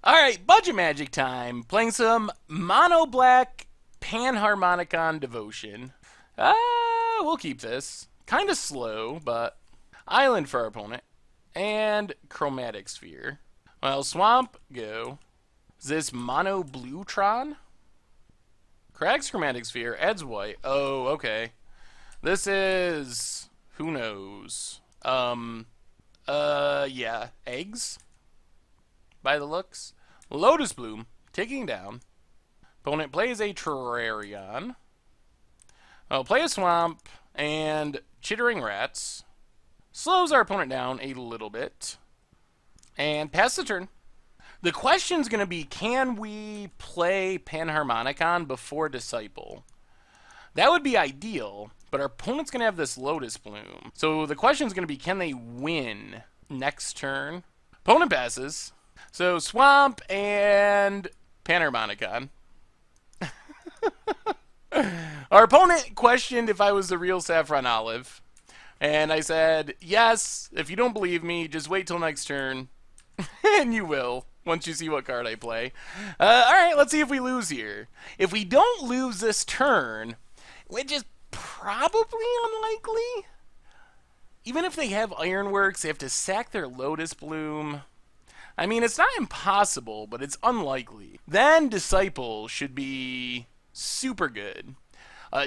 Alright, budget magic time. Playing some mono black panharmonicon devotion. We'll keep this. Kind of slow, but island for our opponent. And chromatic sphere. Well, swamp, go. Is this mono blue Tron? Cracks chromatic sphere, adds white. Oh, okay. This is who knows. Yeah. Eggs? By the looks. Lotus Bloom, ticking down. Opponent plays a Terrarion. Oh, play a Swamp and Chittering Rats. Slows our opponent down a little bit. And pass the turn. The question's going to be, can we play Panharmonicon before Disciple? That would be ideal, but our opponent's going to have this Lotus Bloom. So the question's going to be, can they win next turn? Opponent passes. So Swamp and Panharmonicon. Our opponent questioned if I was the real Saffron Olive. And I said, yes, if you don't believe me, just wait till next turn. And you will, once you see what card I play. Alright, let's see if we lose here. If we don't lose this turn, which is probably unlikely, even if they have Ironworks, they have to sack their Lotus Bloom. I mean, it's not impossible, but it's unlikely. Then Disciple should be super good.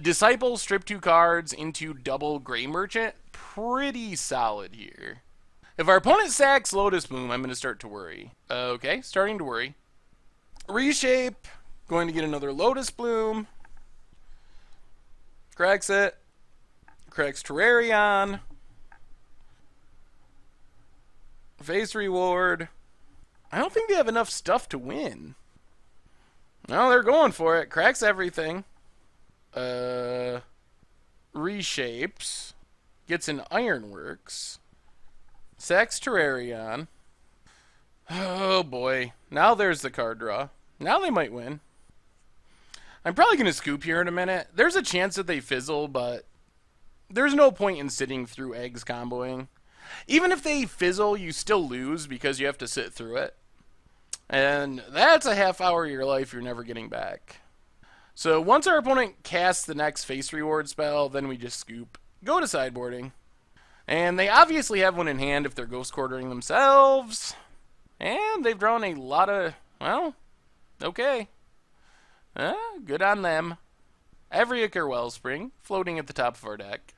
Disciple, strip 2 cards into double Gray Merchant. Pretty solid here. If our opponent sacks Lotus Bloom, I'm going to start to worry. Okay, starting to worry. Reshape. Going to get another Lotus Bloom. Cracks it. Cracks Terrarion. Face reward. I don't think they have enough stuff to win. No, they're going for it. Cracks everything. Reshapes. Gets an Ironworks. Sacks Terrarion. Oh boy. Now there's the card draw. Now they might win. I'm probably going to scoop here in a minute. There's a chance that they fizzle, but there's no point in sitting through eggs comboing. Even if they fizzle, you still lose because you have to sit through it. And that's a half hour of your life you're never getting back. So once our opponent casts the next face reward spell, then we just scoop. Go to sideboarding. And they obviously have one in hand if they're ghost quartering themselves. And they've drawn a lot of, well, okay. Good on them. Every Ichor Wellspring floating at the top of our deck.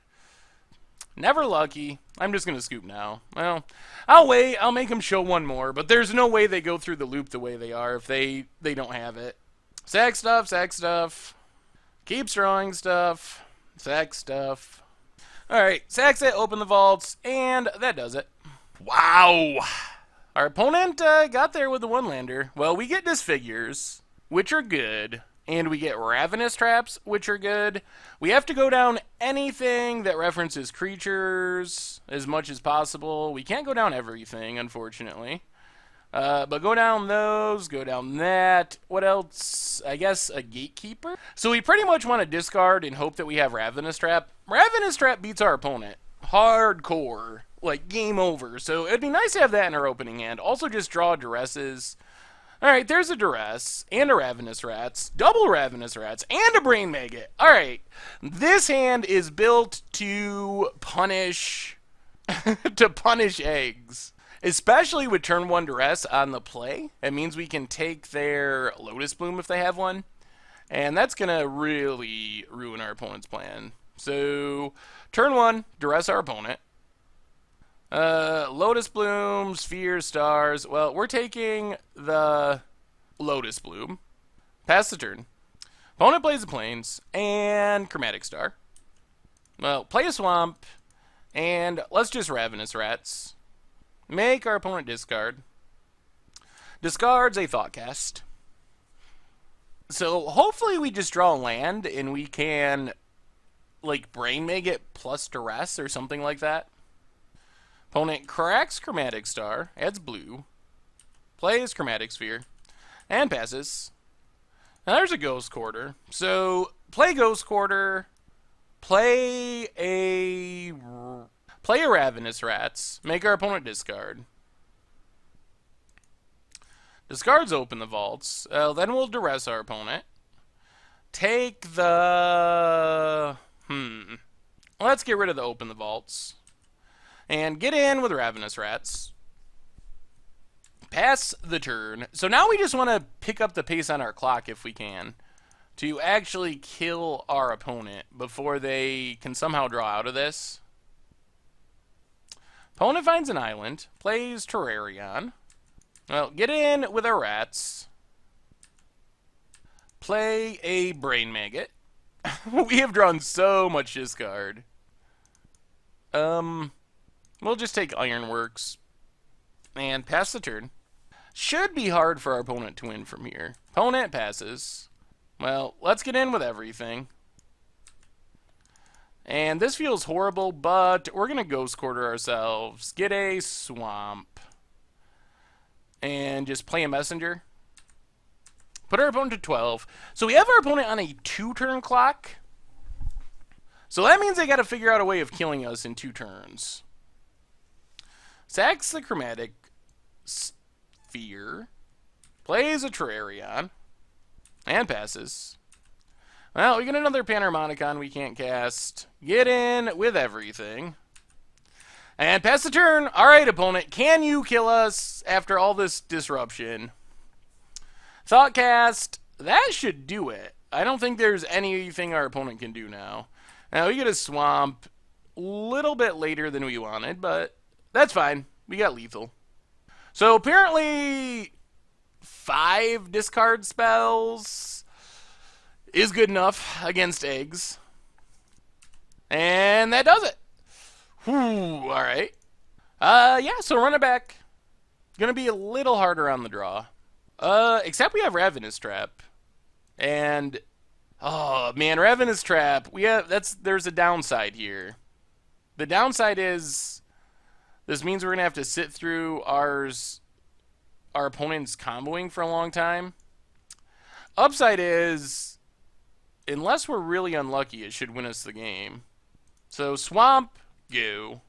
Never lucky. I'm just going to scoop now. Well, I'll wait. I'll make them show one more. But there's no way they go through the loop the way they are if they don't have it. Sack stuff, sack stuff. Keeps drawing stuff. Sack stuff. Alright, sacks it, open the vaults, and that does it. Wow! Our opponent got there with the one-lander. Well, we get Disfigures, which are good. And we get Ravenous Traps, which are good. We have to go down anything that references creatures as much as possible. We can't go down everything, unfortunately. But go down those, go down that. What else? I guess a Gatekeeper? So we pretty much want to discard and hope that we have Ravenous Trap. Ravenous Trap beats our opponent. Hardcore. Like, game over. So it'd be nice to have that in our opening hand. Also just draw Duresses. Alright, there's a Duress, and a Ravenous Rats, double Ravenous Rats, and a Brain Maggot. Alright, this hand is built to punish, eggs. Especially with turn 1 Duress on the play. It means we can take their Lotus Bloom if they have one. And that's going to really ruin our opponent's plan. So, turn 1, Duress our opponent. Lotus Bloom, Spheres, Stars. Well, we're taking the Lotus Bloom. Pass the turn. Opponent plays the Plains and Chromatic Star. Well, play a Swamp, and let's just Ravenous Rats. Make our opponent discard. Discards a Thoughtcast. So hopefully we just draw land and we can, like, Brain Maggot plus Duress or something like that. Opponent cracks Chromatic Star, adds blue, plays Chromatic Sphere, and passes. Now there's a Ghost Quarter. So play Ghost Quarter, play a Ravenous Rats, make our opponent discard. Discards open the vaults. Then we'll duress our opponent. Take the... Let's get rid of the open the vaults. And get in with Ravenous Rats. Pass the turn. So now we just want to pick up the pace on our clock if we can, to actually kill our opponent before they can somehow draw out of this. Opponent finds an island, plays Terrarion. Well, get in with our rats. Play a Brain Maggot. We have drawn so much discard. We'll just take Ironworks and pass the turn. Should be hard for our opponent to win from here. Opponent passes. Well, let's get in with everything. And this feels horrible, but we're going to Ghost Quarter ourselves. Get a Swamp. And just play a Messenger. Put our opponent to 12. So we have our opponent on a 2-turn clock. So that means they got to figure out a way of killing us in 2 turns. Sacks the Chromatic Sphere. Plays a Terrarion. And passes. Well, we get another Panharmonicon we can't cast. Get in with everything. And pass the turn. Alright, opponent. Can you kill us after all this disruption? Thoughtcast. That should do it. I don't think there's anything our opponent can do now. Now, we get a Swamp a little bit later than we wanted, but that's fine. We got lethal. So, apparently, 5 discard spells is good enough against eggs. And that does it. Whew, alright. Yeah, so run it back. Gonna be a little harder on the draw. Except we have Ravenous Trap. And, oh man, Ravenous Trap, there's a downside here. The downside is, this means we're gonna have to sit through our opponent's comboing for a long time. Upside is, unless we're really unlucky, it should win us the game. So, Swamp, go.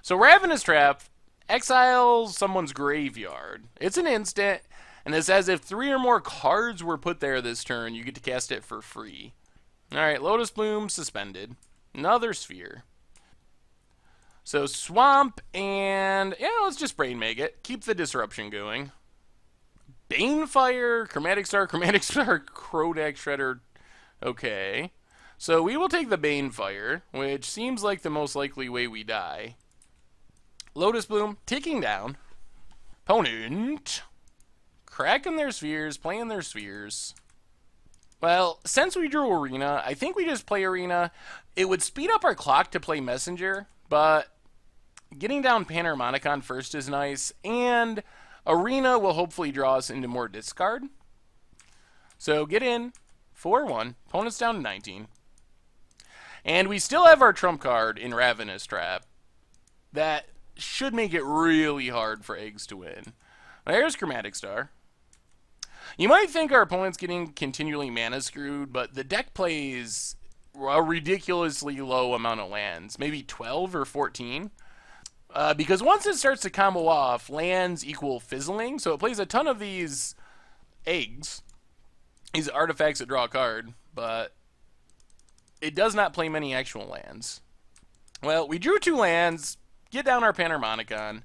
So, Ravenous Trap exiles someone's graveyard. It's an instant, and it says if 3 or more cards were put there this turn, you get to cast it for free. Alright, Lotus Bloom suspended. Another Sphere. So, Swamp, and, yeah, let's just Brain Maggot. Keep the disruption going. Banefire, Chromatic Star, Crodak Shredder. Okay. So we will take the Banefire, which seems like the most likely way we die. Lotus Bloom, ticking down. Opponent. Cracking their spheres, playing their spheres. Well, since we drew Arena, I think we just play Arena. It would speed up our clock to play Messenger, but getting down Panharmonicon first is nice, and Arena will hopefully draw us into more discard. So get in. 4-1. Opponent's down to 19. And we still have our trump card in Ravenous Trap. That should make it really hard for eggs to win. There's Chromatic Star. You might think our opponent's getting continually mana screwed, but the deck plays a ridiculously low amount of lands. Maybe 12 or 14. Because once it starts to combo off, lands equal fizzling. So it plays a ton of these eggs. These artifacts that draw a card, but it does not play many actual lands. Well, we drew 2 lands, get down our Panharmonicon,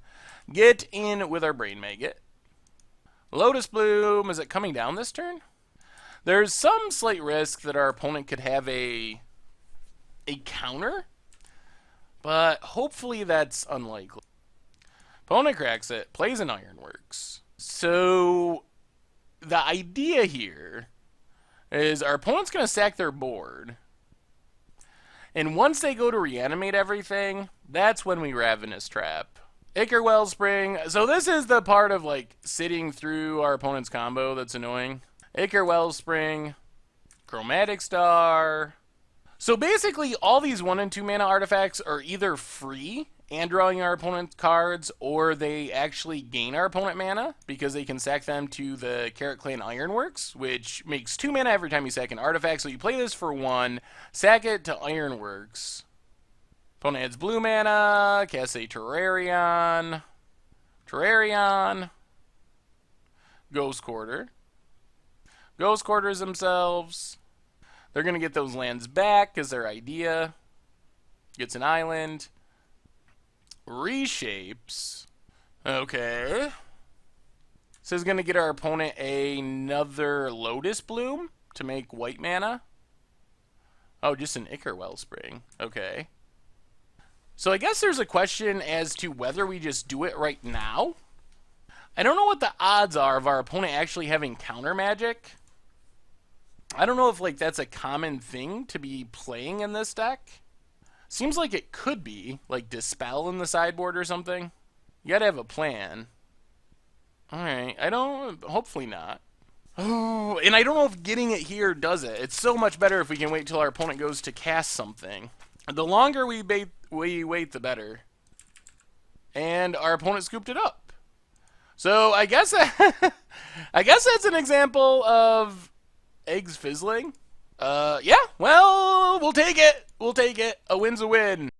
get in with our Brain Maggot. Lotus Bloom, is it coming down this turn? There's some slight risk that our opponent could have a counter, but hopefully that's unlikely. Opponent cracks it, plays an Ironworks. So the idea here is our opponent's going to sack their board. And once they go to reanimate everything, that's when we Ravenous Trap. Ichor Wellspring. So this is the part of, like, sitting through our opponent's combo that's annoying. Ichor Wellspring. Chromatic Star. So basically, all these 1 and 2 mana artifacts are either free and drawing our opponent's cards, or they actually gain our opponent mana because they can sack them to the Carrot Clan Ironworks, which makes 2 mana every time you sack an artifact. So you play this for 1, sack it to Ironworks. Opponent adds blue mana, cast a Terrarion. Ghost Quarter. Ghost Quarters themselves. They're going to get those lands back as their idea. Gets an island. Reshapes. Okay. So it's going to get our opponent another Lotus Bloom to make white mana. Oh, just an Ichor Wellspring. Okay. So I guess there's a question as to whether we just do it right now. I don't know what the odds are of our opponent actually having counter magic. I don't know if like that's a common thing to be playing in this deck. Seems like it could be, like Dispel in the sideboard or something. You gotta have a plan. Alright, hopefully not. Oh, and I don't know if getting it here does it. It's so much better if we can wait till our opponent goes to cast something. The longer we wait, the better. And our opponent scooped it up. So I guess I guess that's an example of eggs fizzling. Yeah, well, we'll take it. We'll take it. A win's a win.